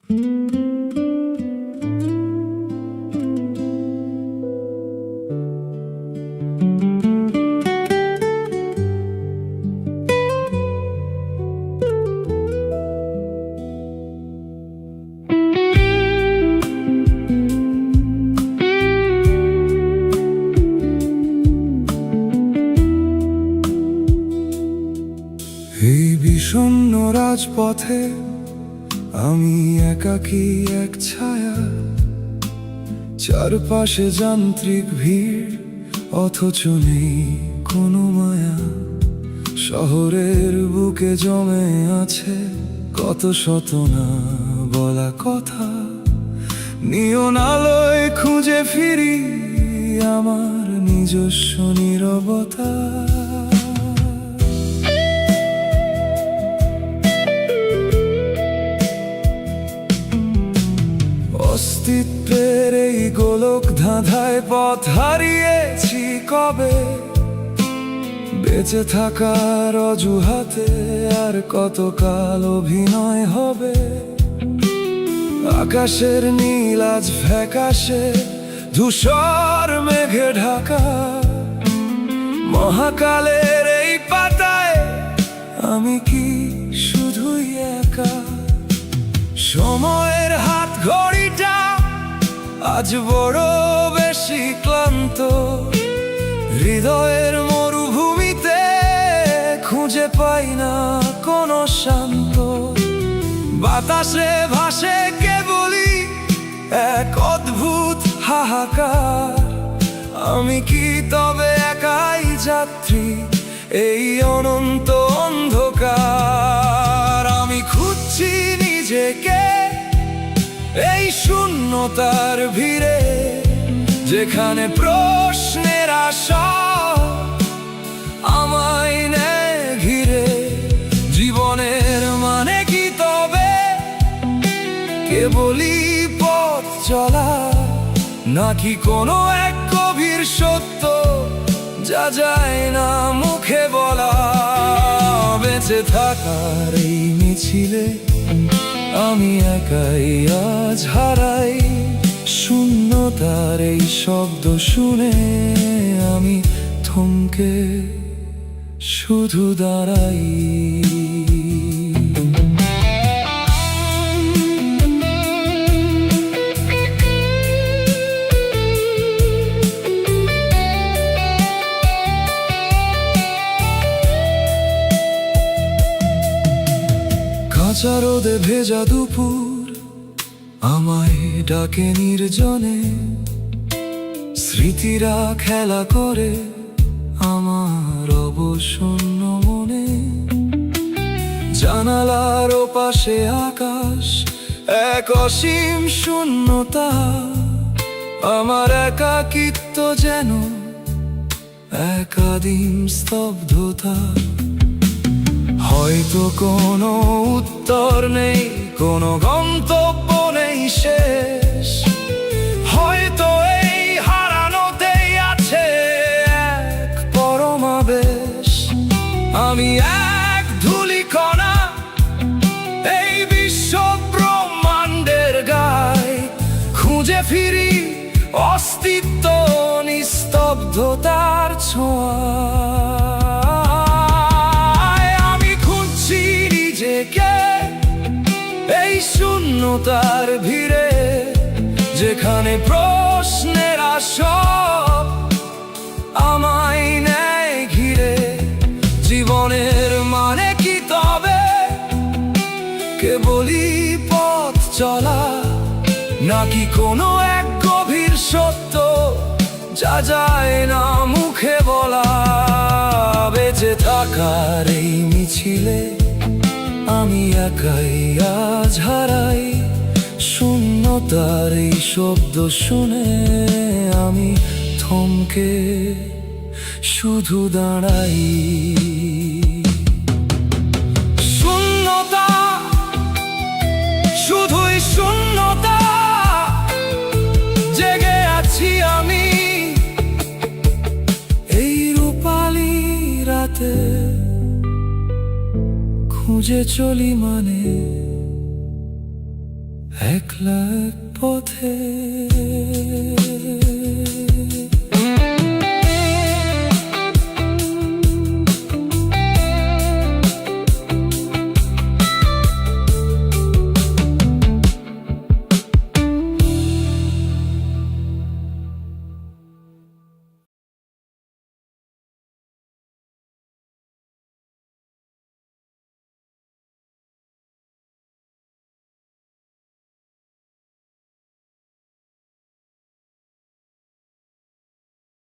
এই বিষণ্ণ রাজপথে আমি একাকী এক ছায়া, চারপাশে যান্ত্রিক ভিড় অথচ নেই কোনো মায়া। শহরের বুকে জমে আছে কত শত না বলা কথা, নিয়ন আলোয় খুঁজে ফিরি আমার নিজস্ব নীরবতা। অস্তিত্বের এই গোলক ধাঁধায় পথ হারিয়েছি কবে, বেঁচে থাকার অজুহাতে আর কতকাল অভিনয় হবে। আকাশের নীল আজ ফ্যাকাশে, ধূসর মেঘে ঢাকা। মহাকালের এই পাতায় আমি কি শুধুই একা? সময়ের হাত ঘড়িটা আজ বড় বেশি ক্লান্ত, হৃদয়ের মরুভূমিতে খুঁজে পাই না কোনো শান্ত। বাতাসে ভাসে কেবলই এক অদ্ভুত হাহাকার, আমি কি তবে একাই যাত্রী এই অনন্ত অন্ধকার? আমি খুঁজছি নিজেকে এই শূন্যতার ভিড়ে, যেখানে প্রশ্নের আশা আমায় নেয় ঘিরে। জীবনের মানে কি তবে কেবলই পথ চলা, নাকি কোনো এক গভীর সত্য যা যায় না মুখে বলা? বেঁচে থাকার এই মিছিলে আমি একাই আজ হারাই, শূন্যতার এই শব্দ শুনে আমি থমকে শুধু দাঁড়াই। কাঁচা রোদে ভেজা দুপুর আমায় ডাকে নির্জনে, স্মৃতিরা খেলা করে আমার অবসন্ন মনে। জানালার ওপাশে আকাশ এক অসীম শূন্যতা, আমার একাকিত্ব যেন একাদিন স্তব্ধতা। হয়তো কোনো উত্তর নেই, কোনো গন্তব্য নেই শেষ, হয়তো এই হারানোতেই আছে এক পরমাবেশ। আমি এক ধূলিকণা এই বিশ্ব ব্রহ্মাণ্ডের গায়, খুঁজে ফিরি অস্তিত্ব নিস্তব্ধতার ছোঁয়া। এই শূন্যতার ভিড়ে, যেখানে প্রশ্নের আসর আমায় নেয় ঘিরে। জীবনের মানে কি তবে কেবলই পথ চলা, নাকি কোনো এক গভীর সত্য যা যায় না মুখে বলা? বেঁচে থাকার এই মিছিলে আমি একাই আজ হারাই, শূন্যতার এই শব্দ শুনে আমি থমকে শুধু দাঁড়াই। শূন্যতা, শুধুই শূন্যতা, জেগে আছি আমি এই রূপালী রাতে। খুঁজে চলি মানে একলা এক পথে